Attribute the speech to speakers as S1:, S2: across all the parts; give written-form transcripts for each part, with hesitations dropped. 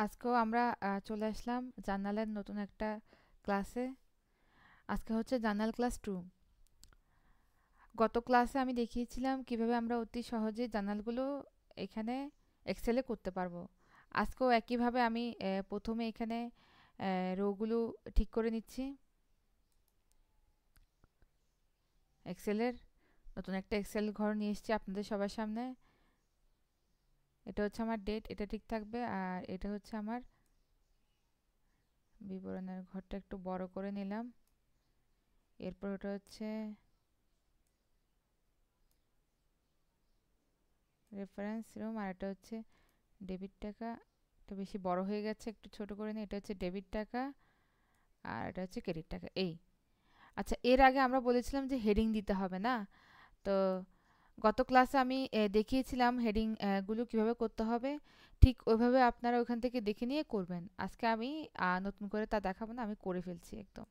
S1: আজকেও আমরা চলে আসলাম জার্নালের নতুন একটা ক্লাসে। আজকে হচ্ছে জার্নাল ক্লাস 2। গত ক্লাসে আমি দেখিয়েছিলাম কিভাবে আমরা অতি সহজে জার্নালগুলো এখানে এক্সেলে করতে পারবো। আজকেও একইভাবে আমি প্রথমে এখানে রোগুলো ঠিক করে নিচ্ছি। এক্সেলের নতুন একটা এক্সেল ঘর নিয়ে এসেছি আপনাদের সবার সামনে। এটা হচ্ছে আমার ডেট, এটা ঠিক থাকবে। আর এটা হচ্ছে আমার বিবরণের ঘরটা একটু বড় করে নিলাম। এরপর ওটা হচ্ছে রেফারেন্স রুম, আর এটা হচ্ছে ডেবিট টাকা। এটা বেশি বড় হয়ে গেছে, একটু ছোট করে নিই। এটা হচ্ছে ডেবিট টাকা, আর এটা হচ্ছে ক্রেডিট টাকা। এই আচ্ছা, এর আগে আমরা বলেছিলাম যে হেডিং দিতে হবে না। তো গত ক্লাসে আমি দেখিয়েছিলাম হেডিং গুলো কিভাবে করতে হবে। ঠিক ওইভাবে আপনারা ওখান থেকে দেখে নিয়ে করবেন। আজকে আমি নতুন করে তা দেখাবো না, আমি করে ফেলছি একদম।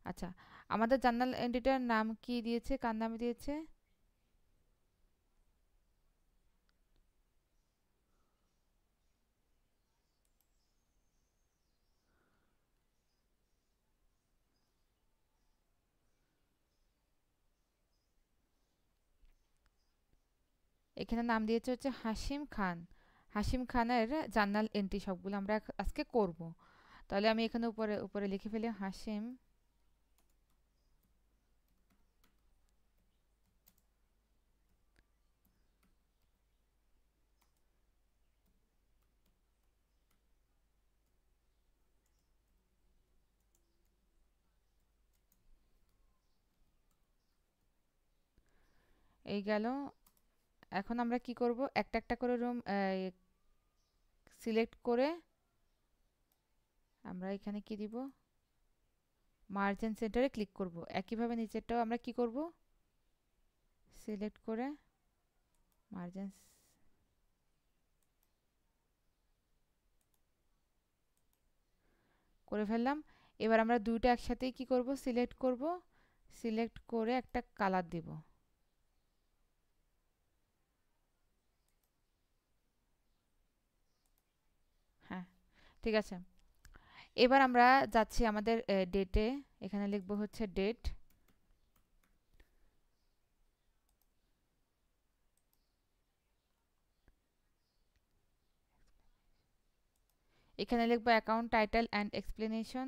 S1: আচ্ছা, আমাদের জার্নাল এন্ট্রিটার নাম কি দিয়েছে, কার নামে দিয়েছে? এখানে নাম দিয়েছে হচ্ছে হাশিম খান। হাশিম খানের জার্নাল এন্ট্রি সবগুলো আমরা আজকে করব। তাহলে আমি এখানে উপরে উপরে লিখে ফেলি হাশিম। এই গেল। এখন আমরা কি করব, একটা একটা করে রুম সিলেক্ট করে আমরা এখানে কি দিব, মার্জিন সেন্টারে ক্লিক করব। একইভাবে নিচেরটাও আমরা কি করব, সিলেক্ট করে মার্জিন করে ফেললাম। এবার আমরা দুইটা একসাথেই কি করব, সিলেক্ট করব। সিলেক্ট করে একটা কালার দিব। হ্যাঁ, ঠিক আছে। এবার আমরা যাচ্ছি আমাদের ডেটে। এখানে লিখব হচ্ছে ডেট। এখানে লিখব অ্যাকাউন্ট টাইটেল অ্যান্ড এক্সপ্লেনেশন।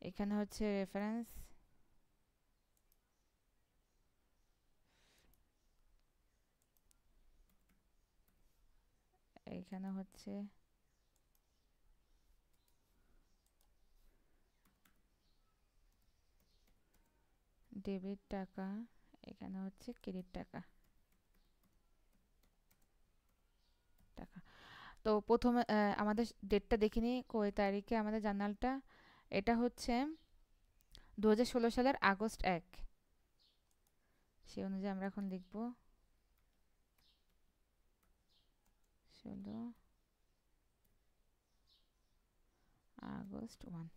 S1: এখানে হচ্ছে রেফারেন্স। এখানে হচ্ছে ডেবিট টাকা। এখানে হচ্ছে ক্রেডিট টাকা। টাকা। তো প্রথমে আমাদের ডেটটা দেখে নিই, কয় তারিখে আমাদের জার্নালটা। এটা হচ্ছে 2016 সালের আগস্ট 1। সেই অনুযায়ী আমরা এখন লিখব 16 আগস্ট 1।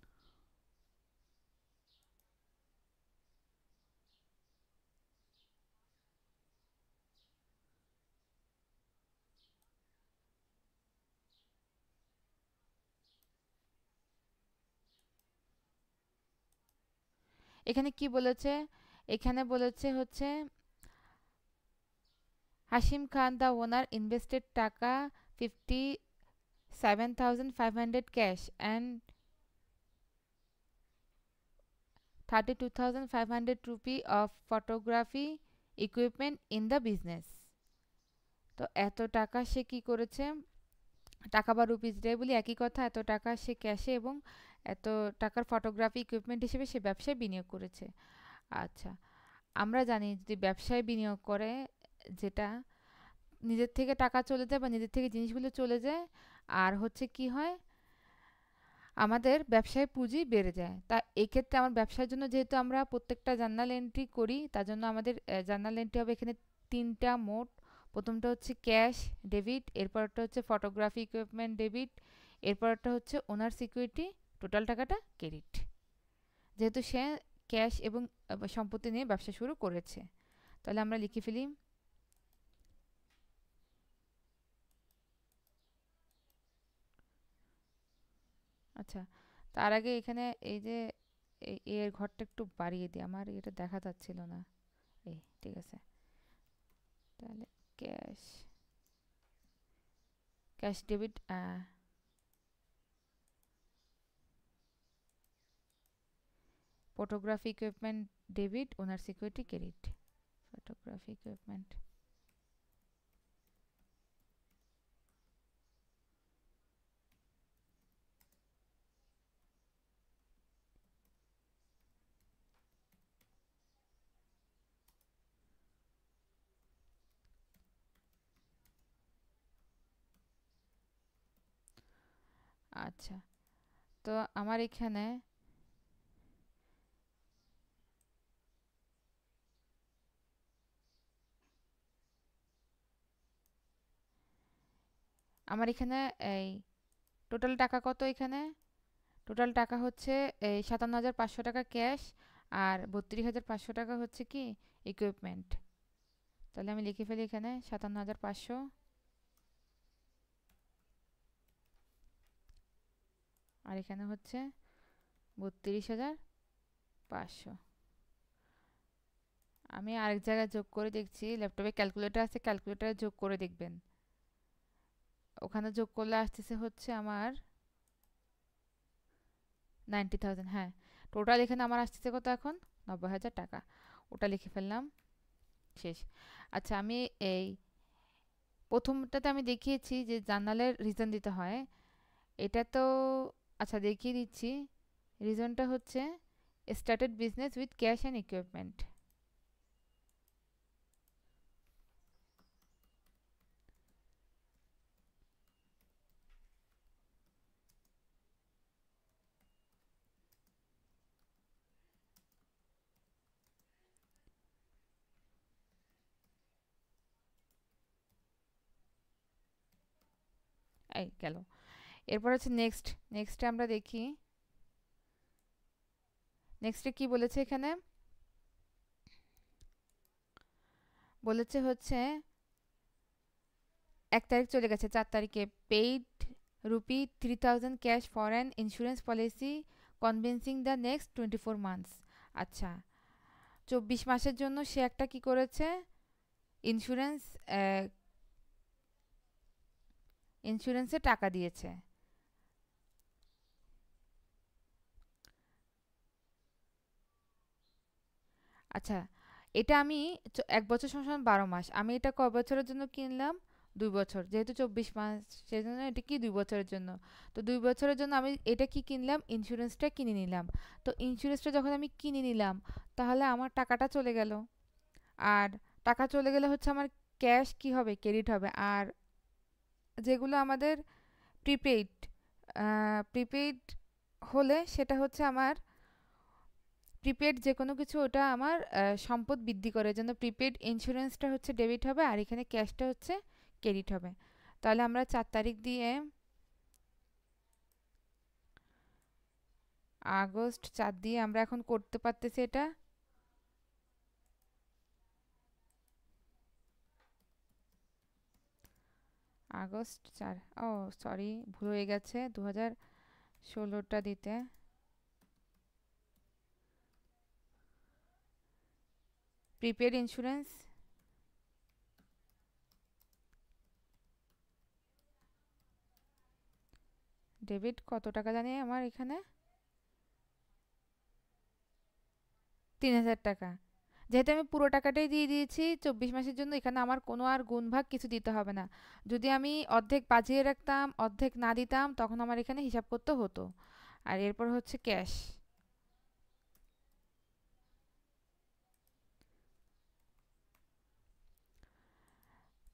S1: এখানে কি বলেছে? এখানে বলেছে হচ্ছে হাশিম খান দ্য ওনার ইনভেস্টেড টাকা 57,500 cash and 32,500 rupee of photography equipment in the business. তো এত টাকা সে কি করেছে, টাকা বা রুপিস যাই বলি একই কথা, এত টাকা সে ক্যাশে এবং এত টাকার ফটোগ্রাফি ইকুইপমেন্ট হিসেবে সে ব্যবসায় বিনিয়োগ করেছে। আচ্ছা, আমরা জানি যদি ব্যবসায় বিনিয়োগ করে, যেটা নিজের থেকে টাকা চলে যায় বা নিজের থেকে জিনিসগুলো চলে যায়, আর হচ্ছে কি হয়, আমাদের ব্যবসায় পুঁজি বেড়ে যায়। তা এক্ষেত্রে আমার ব্যবসার জন্য যেহেতু আমরা প্রত্যেকটা জার্নাল এন্ট্রি করি, তার জন্য আমাদের জার্নাল এন্ট্রি হবে এখানে তিনটা মোট। প্রথমটা হচ্ছে ক্যাশ ডেবিট, এরপরটা হচ্ছে ফটোগ্রাফি ইকুইপমেন্ট ডেবিট, এরপরটা হচ্ছে ওনার সিকিউরিটি টোটাল টাকাটা ক্রেডিট, যেহেতু সে ক্যাশ এবং সম্পত্তি নিয়ে ব্যবসা শুরু করেছে। তাহলে আমরা লিখে ফেলি। আচ্ছা, তার আগে এখানে এই যে এর ঘরটা একটু বাড়িয়ে দিই, আমার এটা দেখা যাচ্ছিল না। এই ঠিক আছে, তাহলে cash, cash debit, photography equipment debit, ওনার সিকিউরিটি ক্রেডিট। ফটোগ্রাফি ইকুইপমেন্ট, আচ্ছা। তো আমার এখানে এই টোটাল টাকা কত? এখানে টোটাল টাকা হচ্ছে এই ৫৭,৫০০ টাকা ক্যাশ, আর ৩২,৫০০ টাকা হচ্ছে কি ইকুইপমেন্ট। তাহলে আমি লিখে ফেলি এখানে ৫৭,৫০০, আর এখানে হচ্ছে ৩২,৫০০। আমি আরেক জায়গায় যোগ করে দেখছি, ল্যাপটপে ক্যালকুলেটর আছে, ক্যালকুলেটরে যোগ করে দেখবেন। ওখানে যোগ করলে আসতেছে হচ্ছে আমার 90,000। হ্যাঁ, টোটাল এখানে আমার আসতেছে কত এখন? ৯০,০০০ টাকা। ওটা লিখে ফেললাম, শেষ। আচ্ছা, আমি এই প্রথমটাতে আমি দেখিয়েছি যে জার্নালের রিজন দিতে হয়, এটা তো আচ্ছা দেখিয়ে দিচ্ছি। রিজনটা হচ্ছে started business with cash and equipment. এই গেল। এরপর হচ্ছে নেক্সটে আমরা দেখি নেক্সটে কি বলেছে এখানে। বলেছে হচ্ছে ১ তারিখ চলে গেছে, ৪ তারিখে paid rupee ৩,০০০ cash for an insurance policy convincing the next 24 months. আচ্ছা, 24 মাসের জন্য সে একটা কি করেছে, ইন্স্যুরেন্স, ইন্স্যুরেন্সে টাকা দিয়েছে। আচ্ছা, এটা আমি ১ বছর সমান ১২ মাস, আমি এটা কয় বছরের জন্য কিনলাম? ২ বছর, যেহেতু ২৪ মাস, সেজন্য এটা কি ২ বছরের জন্য। তো ২ বছরের জন্য আমি এটা কি কিনলাম? ইন্স্যুরেন্সটা কিনে নিলাম। তো ইন্স্যুরেন্সটা যখন আমি কিনে নিলাম, তাহলে আমার টাকাটা চলে গেল। আর টাকা চলে গেলে হচ্ছে আমার ক্যাশ কি হবে? ক্রেডিট হবে। আর যেগুলো আমাদের প্রিপেইড, প্রিপেইড হলে সেটা হচ্ছে আমার প্রিপেড যে কোনো কিছু, ওটা আমার সম্পদ বৃদ্ধি করে, জন্য প্রিপেড ইন্স্যুরেন্সটা হচ্ছে ডেবিট হবে, আর এখানে ক্যাশটা হচ্ছে ক্রেডিট হবে। তাহলে আমরা ৪ তারিখ দিয়ে আগস্ট ৪ দিয়ে আমরা এখন করতে পারতেছি এটা। আগস্ট ৪, ও সরি, ভুল হয়ে গেছে, ২০১৬টা দিতে। প্রিপেড ইন্স্যুরেন্স ডেবিট কত টাকা জানি আমার এখানে? ৩,০০০ টাকা। যেহেতু আমি পুরো টাকাটাই দিয়ে দিয়েছি ২৪ মাসের জন্য, এখানে আমার কোনো আর গুণ-ভাগ কিছু দিতে হবে না। যদি আমি অর্ধেক বাজিয়ে রাখতাম, অর্ধেক না দিতাম, তখন আমার এখানে হিসাব করতে হতো। আর এরপর হচ্ছে cash,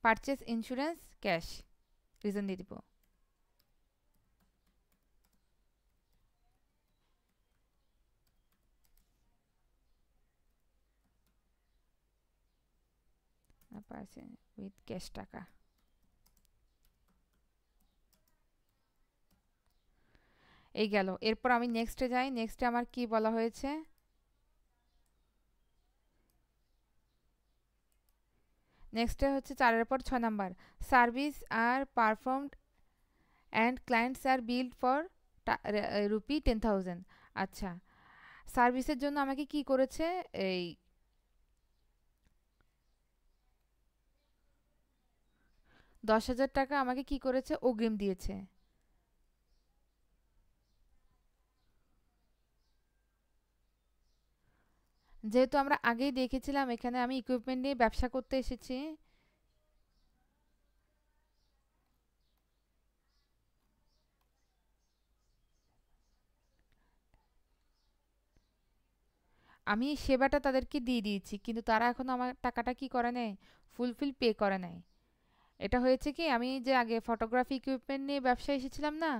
S1: purchase insurance cash, reason দিয়ে দিব। পারচেজ উইথ ক্যাশ টাকা। এই গেল। এরপর আমি নেক্সটে যাই। নেক্সটে আমার কি বলা হয়েছে? নেক্সটে হচ্ছে 4 এর পর 6 নাম্বার, সার্ভিস আর পারফর্মড অ্যান্ড ক্লায়েন্টস আর বিল্ড ফর রুপি 10,000। আচ্ছা, সার্ভিসের জন্য আমাকে কি করেছে? এই 10,000 টাকা আমাকে কি করেছে? অগ্রিম দিয়েছে। যেহেতু আমরা আগেই দেখেছিলাম এখানে আমি ইকুইপমেন্ট নিয়ে ব্যবসা করতে এসেছি। আমি সেবাটা তাদেরকে দিয়ে দিয়েছি, কিন্তু তারা এখনো আমার টাকাটা কি করে নাই, ফুলফিল পে করে নাই। এটা হয়েছে কি, আমি যে আগে ফটোগ্রাফি ইকুইপমেন্ট নিয়ে ব্যবসায় এসেছিলাম না,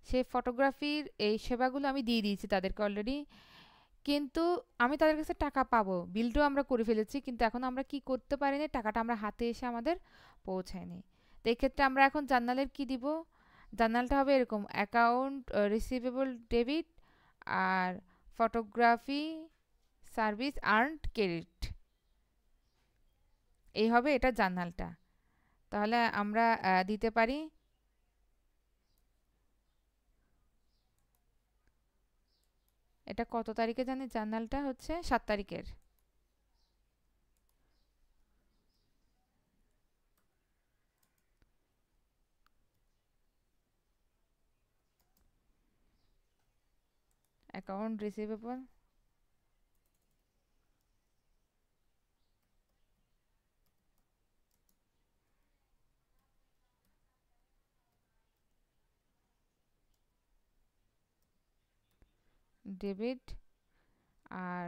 S1: সেই ফটোগ্রাফির এই সেবাগুলো আমি দিয়ে দিয়েছি তাদেরকে অলরেডি। কিন্তু আমি তাদের কাছে টাকা পাবো, বিলটাও আমরা করে ফেলেছি, কিন্তু এখন আমরা কি করতে পারিনি, টাকাটা আমরা হাতে এসে আমাদের পৌঁছায়নি। তো এক্ষেত্রে আমরা এখন জার্নালের কি দিব? জার্নালটা হবে এরকম: অ্যাকাউন্ট রিসিভেবল ডেবিট আর ফটোগ্রাফি সার্ভিস আর্নড ক্রেডিট, এই হবে এটা জার্নালটা। তাহলে আমরা দিতে পারি। এটা কত তারিখে জানি? জার্নালটা হচ্ছে 7 তারিখের। অ্যাকাউন্ট রিসিভেবল ডেবিট আর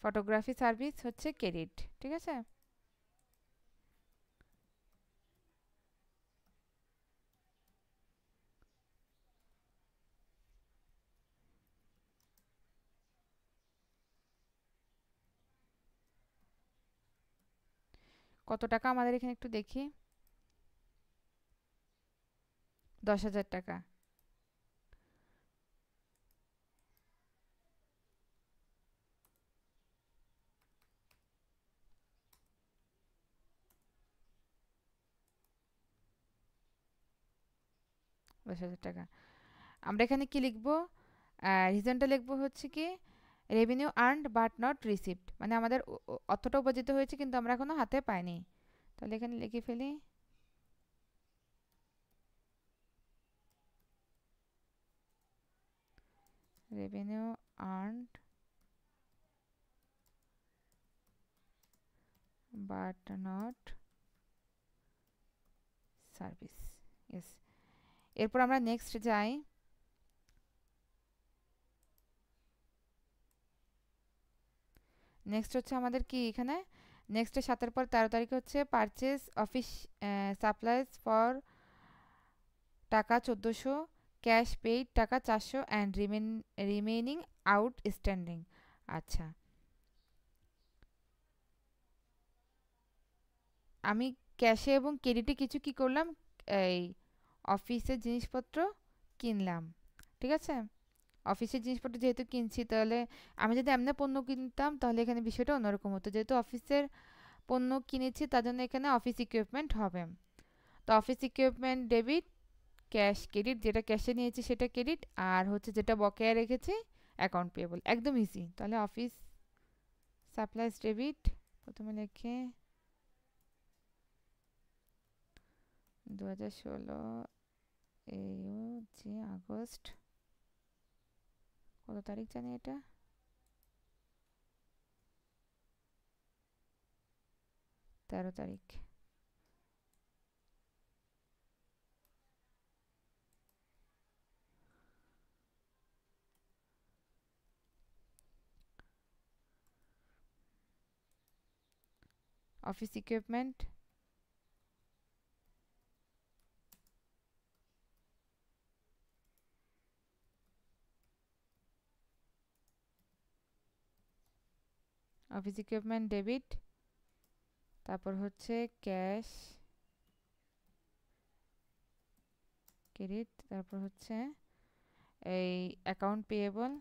S1: ফটোগ্রাফি সার্ভিস হচ্ছে ক্রেডিট। ঠিক আছে? কত টাকা আমাদের এখানে একটু দেখি। 10,000 টাকা। 10,000 টাকা। আমরা এখানে কি লিখবো? রিজনটা লিখবো হচ্ছে কি, revenue earned but not received, মানে আমাদের অর্থটা উপার্জিত হয়েছে কিন্তু আমরা এখনো হাতে পাইনি। তাহলে এখানে লিখে ফেলি, revenue earned but not service. Yes. এরপর আমরা নেক্সট যাই। নেক্সট হচ্ছে আমাদের কি এখানে, নেক্সটে 7-এর পর 13 তারিখে হচ্ছে পারচেজ অফিস সাপ্লাইজ ফর টাকা 1400, ক্যাশ পেইড টাকা 400 অ্যান্ড রিমেইনিং আউটস্ট্যান্ডিং। আচ্ছা, আমি ক্যাশে এবং ক্রেডিটে কিছু কি করলাম, এই অফিসের জিনিসপত্র কিনলাম। ঠিক আছে? অফিসের জিনিসপত্র যেহেতু কিনছি, তাহলে আমি যদি এমনি পণ্য কিনতাম তাহলে এখানে বিষয়টা অন্যরকম হতো। যেহেতু অফিসের পণ্য কিনেছি তার জন্য এখানে অফিস ইকুইপমেন্ট হবে। তো office equipment debit, cash credit, যেটা ক্যাশে নিয়েছি সেটা ক্রেডিট, আর হচ্ছে যেটা বকেয়া রেখেছি অ্যাকাউন্ট পেয়েবল। একদম ইজি। তাহলে অফিস সাপ্লাইজ ডেবিট প্রথমে লিখে 2016, এই হচ্ছে আগস্ট, কত তারিখ জানি এটা, 13 তারিখ। Office equipment office equipment debit, তারপর হচ্ছে ক্যাশ ক্রেডিট, তারপর হচ্ছে এই অ্যাকাউন্ট পেয়েবল,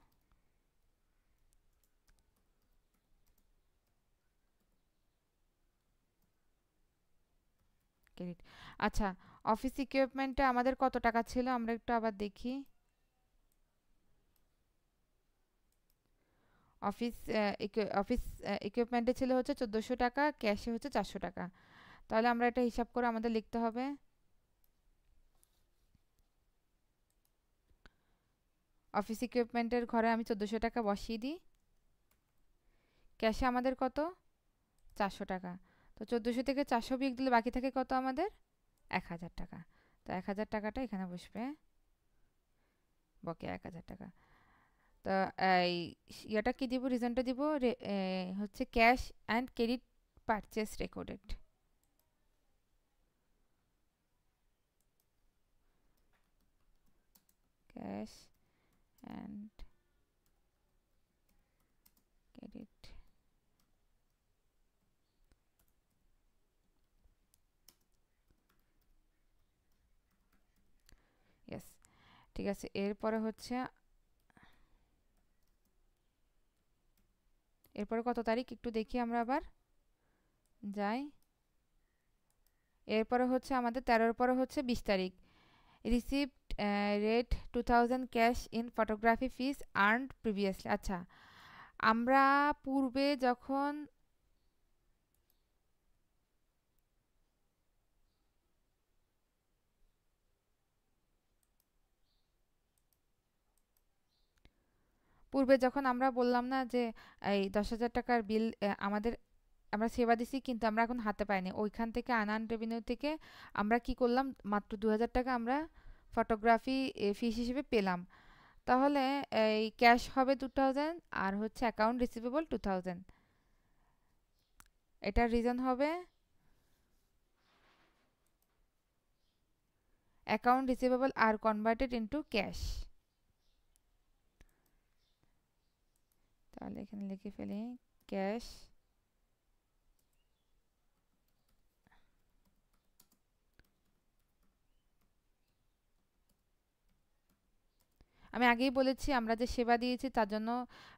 S1: ক্রেডিট। আচ্ছা, অফিস ইকুইপমেন্টে আমাদের কত টাকা ছিল আমরা একটু আবার দেখি। অফিস অফিস ইকুইপমেন্টে ছিল হচ্ছে 1400 টাকা, ক্যাশে হচ্ছে 400 টাকা। তাহলে আমরা এটা হিসাব করে আমাদের লিখতে হবে। অফিস ইকুইপমেন্টের ঘরে আমি 1400 টাকা বসিয়ে দিই, ক্যাশে আমাদের কত, 400 টাকা। তো 1400 থেকে 400 বিয়োগ দিলে বাকি থাকে কত আমাদের, 1000 টাকা। তো 1000 টাকাটা এখানে বসবে, বকে 1000 টাকা। তো এই ইয়েটা কি দিব, রিজনটা দিব হচ্ছে cash and credit purchase recorded. Cash and credit, yes, ঠিক আছে। এরপরে হচ্ছে এরপরে কত তারিখ একটু দেখি আমরা আবার যাই। এরপরে হচ্ছে আমাদের 13-র পরে হচ্ছে 20 তারিখ, received rate 2000 cash in photography fees earned previously. আচ্ছা, আমরা পূর্বে যখন আমরা বললাম না যে এই 10,000 টাকার বিল আমাদের আমরা সেবা দিছি কিন্তু আমরা এখন হাতে পাইনি, ওইখান থেকে আনআন রেভিনিউ থেকে আমরা কি করলাম, মাত্র 2000 টাকা আমরা ফটোগ্রাফি ফিস হিসেবে পেলাম। তাহলে এই ক্যাশ হবে 2000 আর হচ্ছে অ্যাকাউন্ট রিসিভেবল 2000। এটার রিজন হবে অ্যাকাউন্ট রিসিভেবল আর কনভার্টেড ইনটু ক্যাশ। তাহলে এখানে লিখে ফেলি ক্যাশ, আমি আগেই বলেছি আমরা যে সেবা দিয়েছি তার জন্য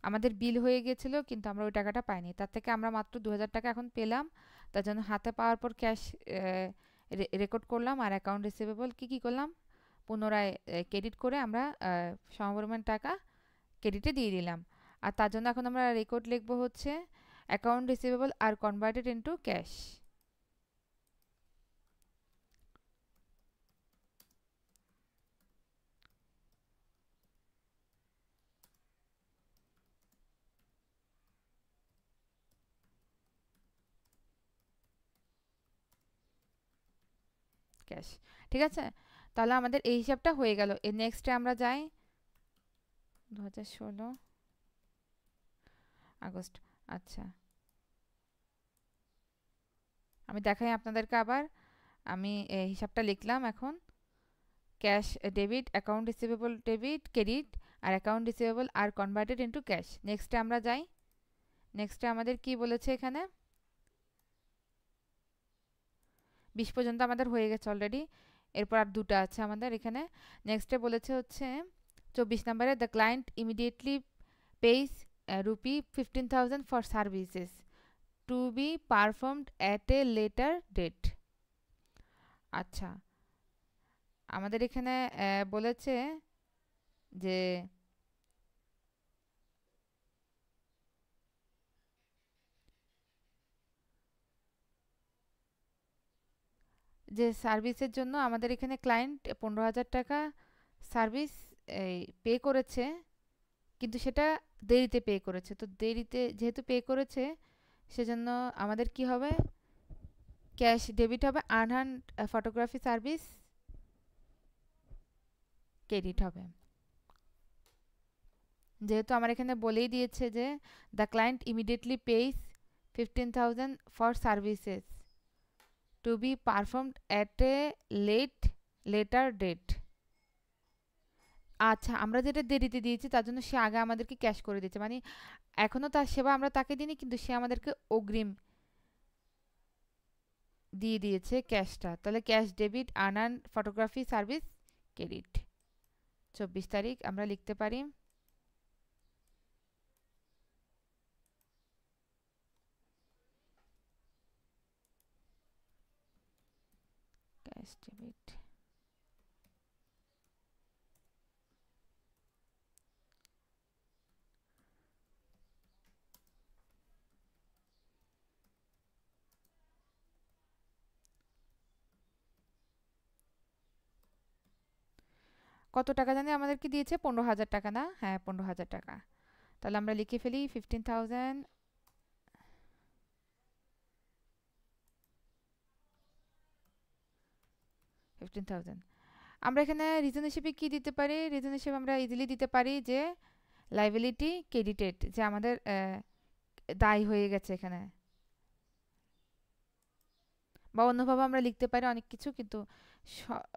S1: আমাদের বিল হয়ে গেছিল কিন্তু আমরা ওই টাকাটা পাইনি, তার থেকে আমরা মাত্র 2000 টাকা এখন পেলাম। তার জন্য হাতে পাওয়ার পর ক্যাশ রেকর্ড করলাম আর অ্যাকাউন্ট রিসিভেবল কি করলাম, পুনরায় ক্রেডিট করে আমরা সমপরিমাণ টাকা ক্রেডিটে দিয়ে দিলাম। আর তার জন্য এখন আমরা রেকর্ড লিখবো হচ্ছে অ্যাকাউন্ট রিসিভেবল আর কনভার্টেড ইনটু ক্যাশ। ক্যাশ, ঠিক আছে। তাহলে আমাদের এই হিসাবটা হয়ে গেল। এর নেক্সটে আমরা যাই 2016 আগস্ট। আচ্ছা, আমি দেখাই আপনাদেরকে আবার। আমি হিসাবটা লিখলাম এখন, cash debit, account receivable debit, credit আর অ্যাকাউন্ট রিসিভেবল আর কনভার্টেড ইনটু ক্যাশ। নেক্সটে আমরা যাই। নেক্সটে আমাদের কি বলেছে এখানে, 20 পর্যন্ত আমাদের হয়ে গেছে অলরেডি। এরপর আর দুটো আছে আমাদের এখানে। নেক্সটে বলেছে হচ্ছে 24 নম্বরে, the client immediately pays rupees 15,000 for services to be performed at a later date. আচ্ছা, আমাদের এখানে বলেছে যে যে সার্ভিসের জন্য আমাদের এখানে ক্লায়েন্ট 15,000 টাকা সার্ভিস পে করেছে, কিন্তু সেটা দেরিতে পে করেছে। তো দেরিতে যেহেতু পে করেছে সেজন্য আমাদের কি হবে, ক্যাশ ডেবিট হবে, আনহান্ড ফটোগ্রাফি সার্ভিস ক্রেডিট হবে। যেহেতু আমার এখানে বলেই দিয়েছে যে the client immediately pays 15,000 for services to be performed at a later date. আচ্ছা, আমরা যেটা দেরিতে দিয়েছি তার জন্য সে আগে আমাদেরকে ক্যাশ করে দিয়েছে, মানে এখনো তার সেবা আমরা তাকে দিইনি কিন্তু সে আমাদেরকে অগ্রিম দিয়ে দিয়েছে ক্যাশটা। তাহলে ক্যাশ ডেবিট আনআন ফটোগ্রাফি সার্ভিস ক্রেডিট 24 তারিখ আমরা লিখতে পারি ক্যাশ ডেবিট। কত টাকা জানি আমাদেরকে দিয়েছে? 15,000 টাকা না? হ্যাঁ 15,000 টাকা। তাহলে আমরা লিখে ফেলি 15,000 15,000। আমরা এখানে রিজন হিসেবে কি দিতে পারি? রিজন হিসেবে আমরা ইজিলি দিতে পারি যে লাইবিলিটি ক্রেডিটেড, যে আমাদের দায় হয়ে গেছে এখানে, বা অন্যভাবে আমরা লিখতে পারি অনেক কিছু, কিন্তু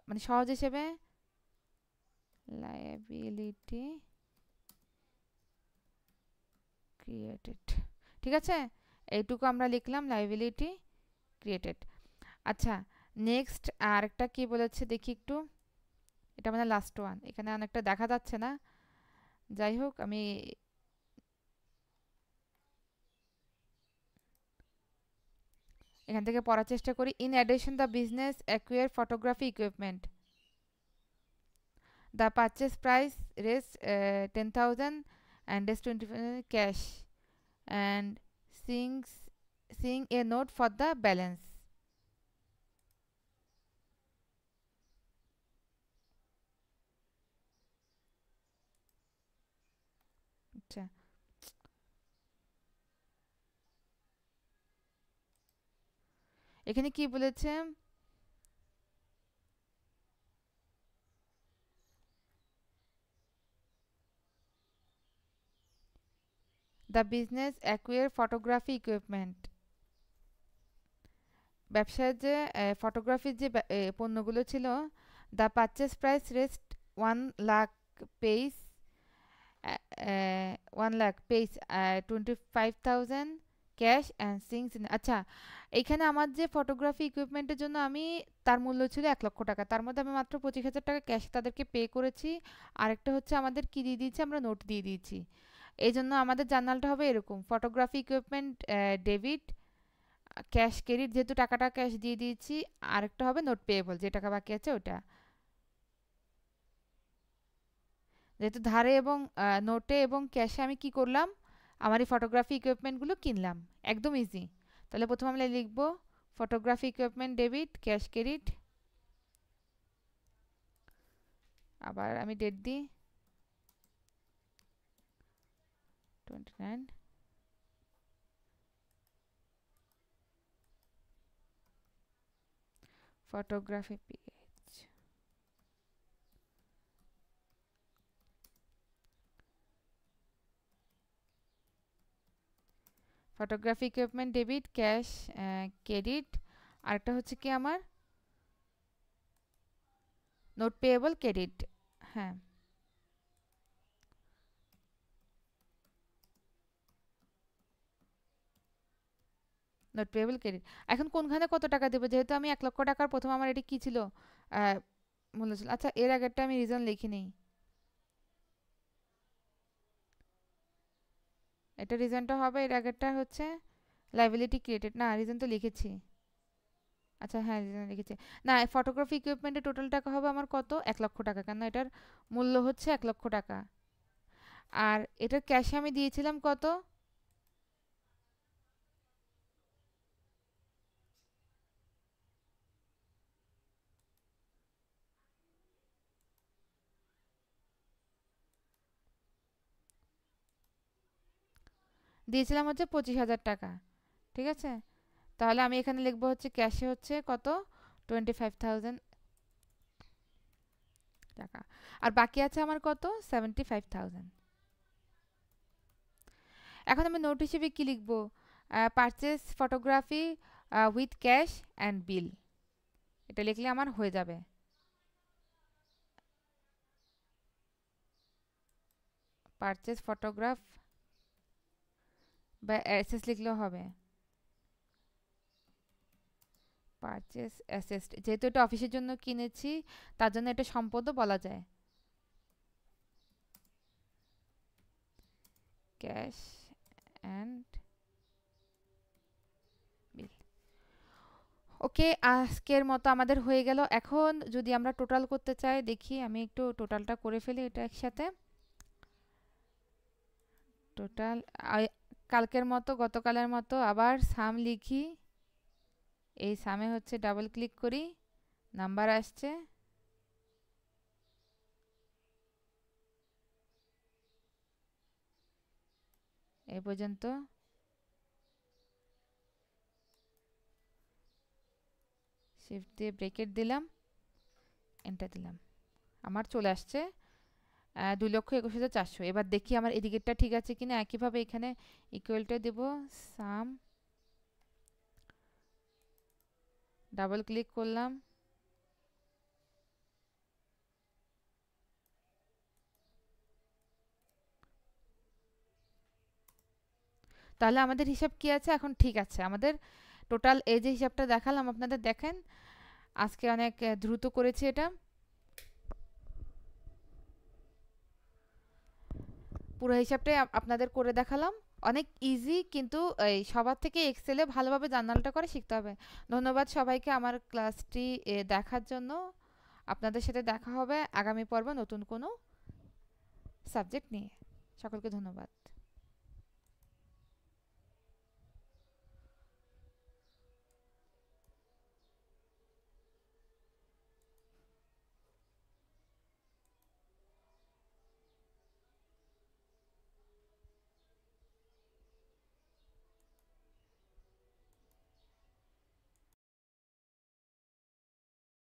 S1: মানে সহজ হিসেবে লায়াবিলিটি ক্রিয়েটেড। ঠিক আছে, এইটুকু আমরা লিখলাম লায়াবিলিটি ক্রিয়েটেড। আচ্ছা, নেক্সট আরেকটা কি বলেছে দেখি একটু। এটা মানে লাস্ট ওয়ান, এখানে অনেকটা দেখা যাচ্ছে না, যাই হোক আমি এখান থেকে পড়ার চেষ্টা করি। In addition the business acquire photography equipment, the purchase price race 10,000 and is 25 cash and seeing a note for the balance. আচ্ছা, এখানে কি বলেছে? The business acquire photography equipment, ব্যবসায় যে ফটোগ্রাফির যে পণ্যগুলো ছিল, the purchase price rest 1 lakh pace 1 lakh pace 25,000 cash and sings. আচ্ছা, এইখানে আমার যে ফটোগ্রাফি ইকুইপমেন্টের জন্য আমি, তার মূল্য ছিল 1 লক্ষ টাকা, তার মধ্যে আমি মাত্র 25,000 টাকা ক্যাশ তাদেরকে পে করেছি। আরেকটা হচ্ছে আমাদের কি দিয়ে দিয়েছি, আমরা নোট দিয়ে দিয়েছি। এই জন্য আমাদের জার্নালটা হবে এরকম: photography equipment debit, cash credit, যেহেতু টাকাটা ক্যাশ দিয়ে দিয়েছি। আরেকটা হবে নোট পেয়েবল, যে টাকা বাকি আছে ওটা, যেহেতু ধারে এবং নোটে এবং ক্যাশে আমি কি করলাম, আমার এই ফটোগ্রাফি ইকুইপমেন্টগুলো কিনলাম। একদম ইজি। তাহলে প্রথমে আমরা লিখবো photography equipment debit cash credit, আবার আমি ডেট দিই 29, photography page, photography equipment debit cash credit. আরেকটা হচ্ছে কি আমার নোট পেয়েবল ক্রেডিট। হ্যাঁ, নোট পেয়েবল ক্রেডিট। এখন কোনখানে কত টাকা দেবো? যেহেতু আমি 1 লক্ষ টাকার প্রথম আমার এটা কি ছিল, মূল্য ছিল। আচ্ছা, এর আগেরটা আমি রিজন লিখি নেই, এটা রিজনটা হবে, এর আগেরটা হচ্ছে লাইবিলিটি ক্রিয়েটেড, না রিজন তো লিখেছি। আচ্ছা হ্যাঁ, রিজন লিখেছি। না, ফটোগ্রাফি ইকুইপমেন্টের টোটাল টাকা হবে আমার কত? 1 লক্ষ টাকা, কেন এটার মূল্য হচ্ছে 1 লক্ষ টাকা। আর এটার ক্যাশে আমি দিয়েছিলাম কত? দিয়েছিলাম হচ্ছে 25,000 টাকা। ঠিক আছে, তাহলে আমি এখানে লিখবো হচ্ছে ক্যাশে হচ্ছে কত? 25,000 টাকা। আর বাকি আছে আমার কত? 75,000। এখন আমি নোট হিসেবে কি লিখবো? Purchase photography with cash and bill, এটা লিখলে আমার হয়ে যাবে। পারচেস ফটোগ্রাফ বা এসএস লিখলেও হবে, পারচেস অ্যাসেট, যেহেতু এটা অফিসের জন্য কিনেছি তার জন্য এটা সম্পদও বলা যায়। ক্যাশ অ্যান্ড বিল। ওকে, আজকের মতো আমাদের হয়ে গেল। এখন যদি আমরা টোটাল করতে চাই, দেখি আমি একটু টোটালটা করে ফেলি এটা একসাথে। টোটাল কালকের মতো, গতকালের মতো আবার সাম লিখি। এই সামে হচ্ছে ডাবল ক্লিক করি, নাম্বার আসছে। এই পর্যন্ত শিফট দিয়ে ব্রেকেট দিলাম, এন্টার দিলাম, আমার চলে আসছে 2,21,400। এবার দেখি আমার এদিকেরটা ঠিক আছে কিনা। একইভাবে এখানে ইকুয়ালটা দেব, সাম, ডাবল ক্লিক করলাম, তাহলে আমাদের হিসাব কি আছে এখন? ঠিক আছে, আমাদের টোটাল এই যে হিসাবটা দেখালাম আপনাদের, দেখেন আজকে অনেক দ্রুত করেছি এটা। পুরো হিসাবটাই আপনাদের করে দেখালাম, অনেক ইজি, কিন্তু এই সবার থেকে এক্সেলে ভালোভাবে জার্নালটা করে শিখতে হবে। ধন্যবাদ সবাইকে আমার ক্লাসটি দেখার জন্য। আপনাদের সাথে দেখা হবে আগামী পর্বে নতুন কোনো সাবজেক্ট নিয়ে। সকলকে ধন্যবাদ।